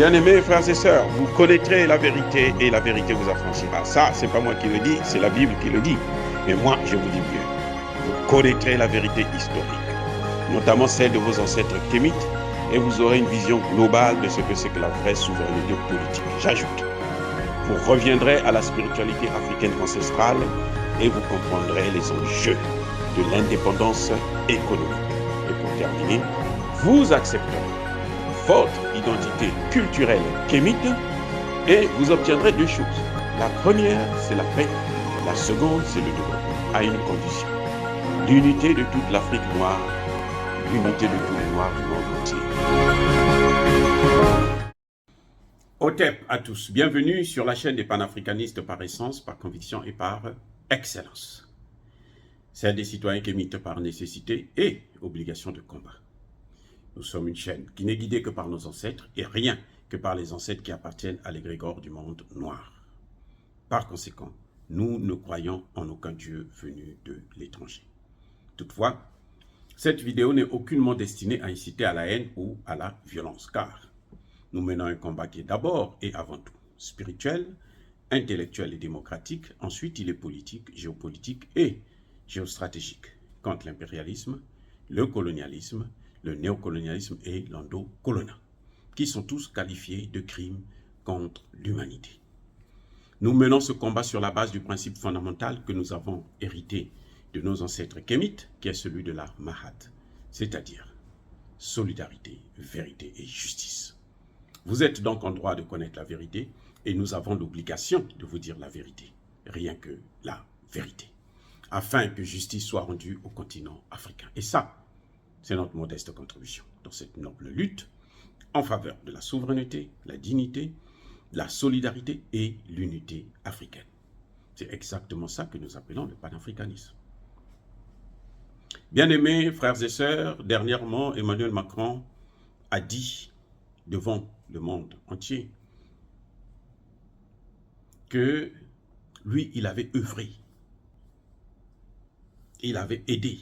Bien-aimés frères et sœurs, vous connaîtrez la vérité et la vérité vous affranchira. Ça, c'est pas moi qui le dis, c'est la Bible qui le dit. Mais moi, je vous dis mieux. Vous connaîtrez la vérité historique, notamment celle de vos ancêtres kémites, et vous aurez une vision globale de ce que c'est que la vraie souveraineté politique. J'ajoute, vous reviendrez à la spiritualité africaine ancestrale et vous comprendrez les enjeux de l'indépendance économique. Et pour terminer, vous accepterez votre identité culturelle kémite et vous obtiendrez deux choses. La première, c'est la paix. La seconde, c'est le développement, à une condition. L'unité de toute l'Afrique noire, l'unité de tous les Noirs du monde entier. Otep à tous, bienvenue sur la chaîne des panafricanistes par essence, par conviction et par excellence. Celle des citoyens kémites par nécessité et obligation de combat. Nous sommes une chaîne qui n'est guidée que par nos ancêtres et rien que par les ancêtres qui appartiennent à l'égrégore du monde noir. Par conséquent, nous ne croyons en aucun Dieu venu de l'étranger. Toutefois, cette vidéo n'est aucunement destinée à inciter à la haine ou à la violence, car nous menons un combat qui est d'abord et avant tout spirituel, intellectuel et démocratique. Ensuite, il est politique, géopolitique et géostratégique contre l'impérialisme, le colonialisme, le néocolonialisme et l'endocoloniat, qui sont tous qualifiés de crimes contre l'humanité. Nous menons ce combat sur la base du principe fondamental que nous avons hérité de nos ancêtres kémites, qui est celui de la Mahat, c'est-à-dire solidarité, vérité et justice. Vous êtes donc en droit de connaître la vérité et nous avons l'obligation de vous dire la vérité, rien que la vérité, afin que justice soit rendue au continent africain. Et ça, c'est notre modeste contribution dans cette noble lutte en faveur de la souveraineté, la dignité, la solidarité et l'unité africaine. C'est exactement ça que nous appelons le panafricanisme. Bien-aimés frères et sœurs, dernièrement, Emmanuel Macron a dit devant le monde entier que lui, il avait œuvré, il avait aidé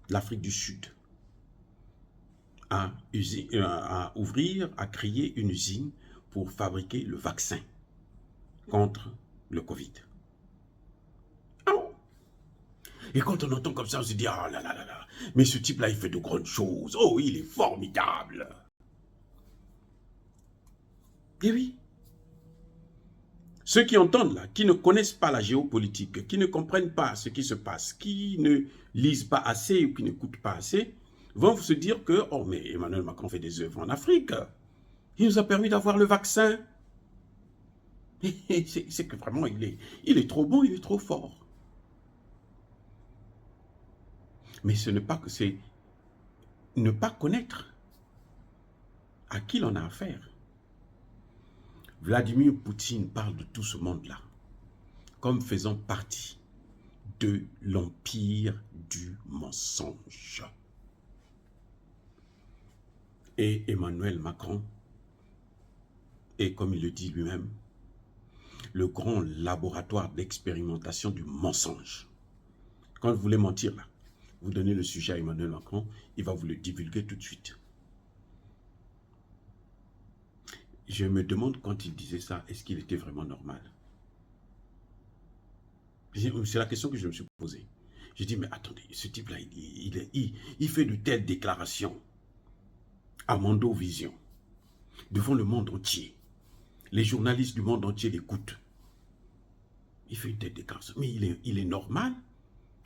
l'Afrique du Sud à ouvrir, à créer une usine pour fabriquer le vaccin contre le Covid. Oh. Et quand on entend comme ça, on se dit, ah là là là là, mais ce type-là, il fait de grandes choses. Oh, il est formidable. Et oui, ceux qui entendent là, qui ne connaissent pas la géopolitique, qui ne comprennent pas ce qui se passe, qui ne lisent pas assez ou qui n'écoutent pas assez, vont se dire que, oh mais Emmanuel Macron fait des œuvres en Afrique, il nous a permis d'avoir le vaccin. C'est que vraiment, il est trop bon, il est trop fort. Mais ce n'est pas que c'est ne pas connaître à qui l'on a affaire. Vladimir Poutine parle de tout ce monde-là comme faisant partie de l'empire du mensonge. Et Emmanuel Macron est, comme il le dit lui-même, le grand laboratoire d'expérimentation du mensonge. Quand vous voulez mentir là, vous donnez le sujet à Emmanuel Macron, il va vous le divulguer tout de suite. Je me demande quand il disait ça, est-ce qu'il était vraiment normal? C'est la question que je me suis posée. J'ai dit, mais attendez, ce type-là, il fait de telles déclarations à Mondovision, devant le monde entier. Les journalistes du monde entier l'écoutent. Il fait une telle déclaration. Mais il est normal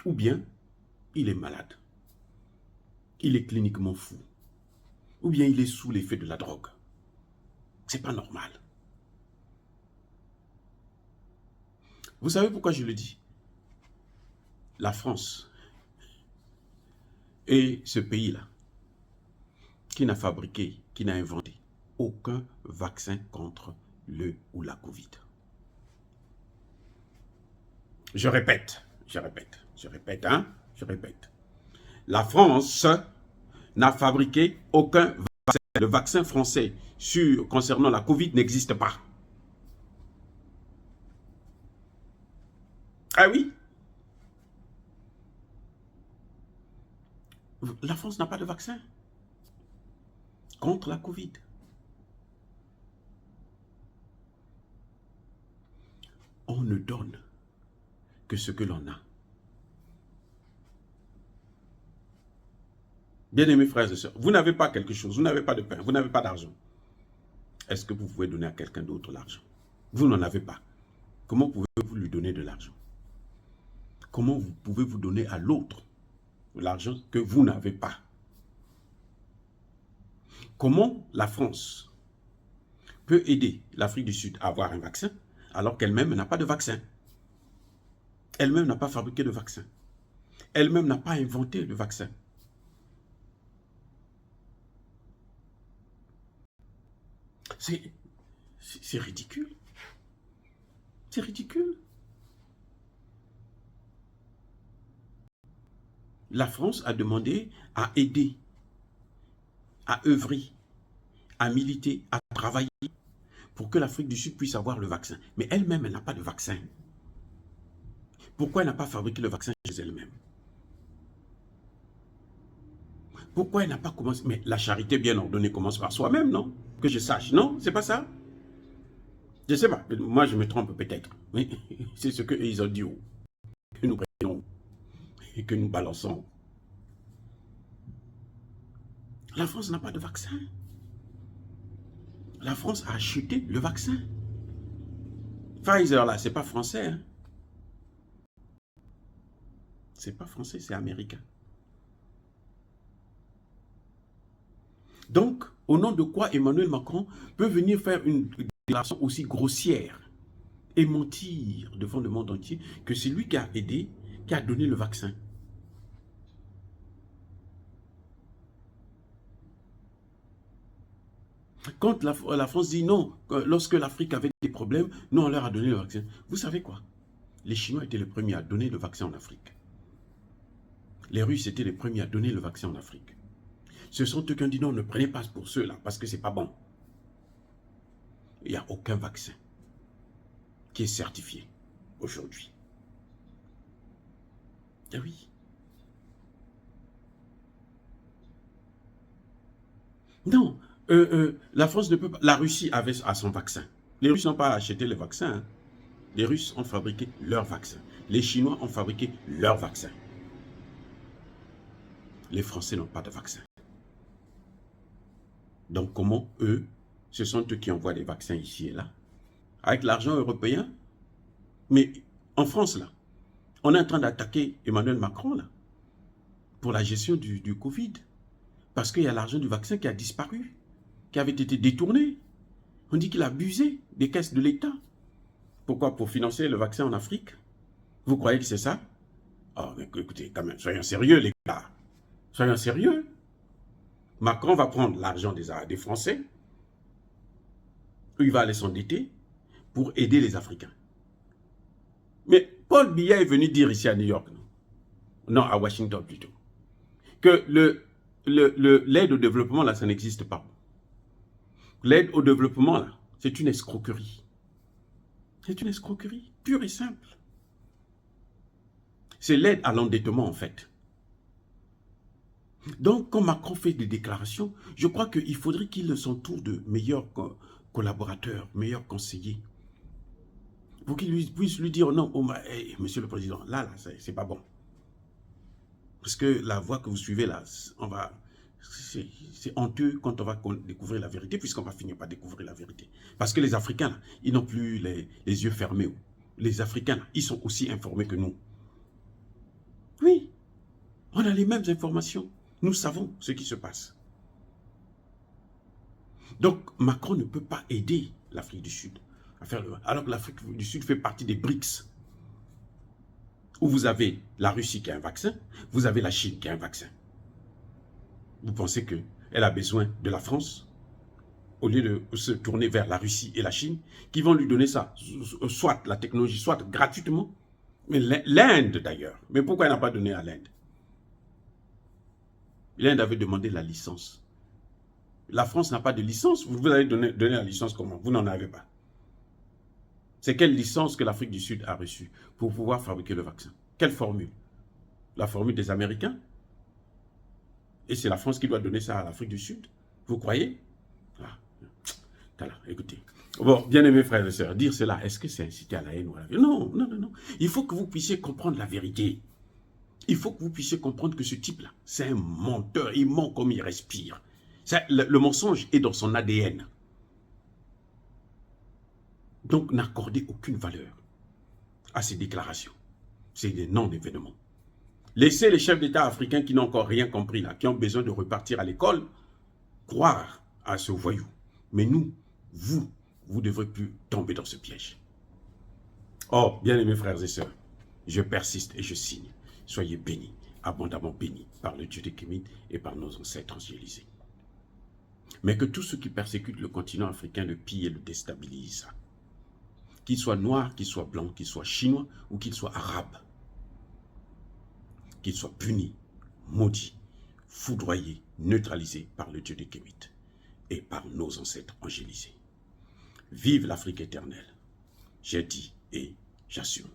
ou bien il est malade? Il est cliniquement fou. Ou bien il est sous l'effet de la drogue? C'est pas normal. Vous savez pourquoi je le dis? La France est ce pays-là qui n'a fabriqué, qui n'a inventé aucun vaccin contre le ou la Covid. Je répète. La France n'a fabriqué aucun vaccin. Le vaccin français concernant la Covid n'existe pas. Ah oui? La France n'a pas de vaccin contre la Covid. ne donne que ce que l'on a. Bien-aimés frères et sœurs, vous n'avez pas quelque chose, vous n'avez pas de pain, vous n'avez pas d'argent. Est-ce que vous pouvez donner à quelqu'un d'autre l'argent? Vous n'en avez pas. Comment pouvez-vous lui donner de l'argent? Comment pouvez-vous donner à l'autre l'argent que vous n'avez pas? Comment la France peut aider l'Afrique du Sud à avoir un vaccin alors qu'elle-même n'a pas de vaccin? Elle-même n'a pas fabriqué de vaccin. Elle-même n'a pas inventé de vaccin. C'est ridicule. C'est ridicule. La France a demandé à aider, à œuvrer, à militer, à travailler pour que l'Afrique du Sud puisse avoir le vaccin. Mais elle-même, elle n'a pas de vaccin. Pourquoi elle n'a pas fabriqué le vaccin chez elle-même? Pourquoi elle n'a pas commencé? Mais la charité bien ordonnée commence par soi-même, non? Que je sache, non? C'est pas ça? Je ne sais pas. Moi, je me trompe peut-être. Mais c'est ce qu'ils ont dit, que nous prenons et que nous balançons. La France n'a pas de vaccin. La France a acheté le vaccin. Pfizer, là, c'est pas français. Hein? C'est pas français, c'est américain. Donc, au nom de quoi Emmanuel Macron peut venir faire une déclaration aussi grossière et mentir devant le monde entier que c'est lui qui a aidé, qui a donné le vaccin? Quand la France dit non, lorsque l'Afrique avait des problèmes, nous on leur a donné le vaccin. Vous savez quoi? Les Chinois étaient les premiers à donner le vaccin en Afrique. Les Russes étaient les premiers à donner le vaccin en Afrique. Ce sont eux qui ont dit non, ne prenez pas pour ceux-là, parce que ce n'est pas bon. Il n'y a aucun vaccin qui est certifié aujourd'hui. Ah oui. Non, la France ne peut pas. La Russie avait son vaccin. Les Russes n'ont pas acheté le vaccin. Hein. Les Russes ont fabriqué leur vaccin. Les Chinois ont fabriqué leur vaccin. Les Français n'ont pas de vaccin. Donc comment eux, ce sont eux qui envoient des vaccins ici et là, avec l'argent européen? Mais en France, là, on est en train d'attaquer Emmanuel Macron, là, pour la gestion du Covid. Parce qu'il y a l'argent du vaccin qui a disparu, qui avait été détourné. On dit qu'il a abusé des caisses de l'État. Pourquoi? Pour financer le vaccin en Afrique? Vous croyez que c'est ça? Oh, mais écoutez, quand même, soyons sérieux, les gars. Soyons sérieux. Macron va prendre l'argent des Français, il va aller s'endetter pour aider les Africains. Mais Paul Biya est venu dire ici à New York, non, à Washington plutôt, que l'aide au développement, là, ça n'existe pas. L'aide au développement, là, c'est une escroquerie. C'est une escroquerie, pure et simple. C'est l'aide à l'endettement, en fait. Donc, quand Macron fait des déclarations, je crois qu'il faudrait qu'il s'entoure de meilleurs collaborateurs, meilleurs conseillers, pour qu'il puisse lui dire, non, oh, hey, monsieur le président, là c'est pas bon. Parce que la voie que vous suivez là, c'est honteux quand on va découvrir la vérité, puisqu'on va finir par découvrir la vérité. Parce que les Africains, là, ils n'ont plus les yeux fermés. Les Africains, là, ils sont aussi informés que nous. Oui, on a les mêmes informations. Nous savons ce qui se passe. Donc, Macron ne peut pas aider l'Afrique du Sud à faire alors que l'Afrique du Sud fait partie des BRICS, où vous avez la Russie qui a un vaccin, vous avez la Chine qui a un vaccin. Vous pensez qu'elle a besoin de la France, au lieu de se tourner vers la Russie et la Chine, qui vont lui donner ça, soit la technologie, soit gratuitement, mais l'Inde d'ailleurs. Mais pourquoi elle n'a pas donné à l'Inde? L'Inde avait demandé la licence. La France n'a pas de licence. Vous allez donner la licence comment? Vous n'en avez pas. C'est quelle licence que l'Afrique du Sud a reçue pour pouvoir fabriquer le vaccin? Quelle formule? La formule des Américains? Et c'est la France qui doit donner ça à l'Afrique du Sud? Vous croyez? Ah, voilà, écoutez. Bon, bien-aimés frères et sœurs, dire cela, est-ce que c'est inciter à la haine ou à la violence? Non, non, non, non. Il faut que vous puissiez comprendre la vérité. Il faut que vous puissiez comprendre que ce type-là, c'est un menteur. Il ment comme il respire. Le mensonge est dans son ADN. Donc, n'accordez aucune valeur à ces déclarations. C'est des non-événements. Laissez les chefs d'État africains qui n'ont encore rien compris, là, qui ont besoin de repartir à l'école, croire à ce voyou. Mais nous, vous ne devrez plus tomber dans ce piège. Oh, bien-aimés frères et sœurs, je persiste et je signe. Soyez bénis, abondamment bénis par le Dieu des Kémites et par nos ancêtres angélisés. Mais que tous ceux qui persécutent le continent africain le pillent et le déstabilisent. Qu'ils soient noirs, qu'ils soient blancs, qu'ils soient chinois ou qu'ils soient arabes. Qu'ils soient punis, maudits, foudroyés, neutralisés par le Dieu des Kémites et par nos ancêtres angélisés. Vive l'Afrique éternelle. J'ai dit et j'assume.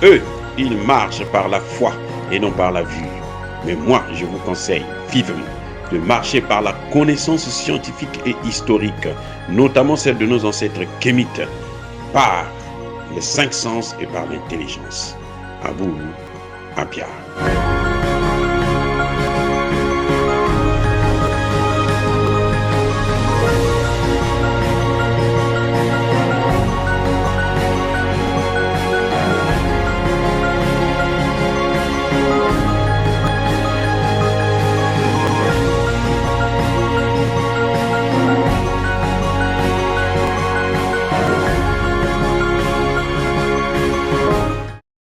Eux, ils marchent par la foi et non par la vue. Mais moi, je vous conseille vivement de marcher par la connaissance scientifique et historique, notamment celle de nos ancêtres kémites, par les 5 sens et par l'intelligence. À vous, Apia.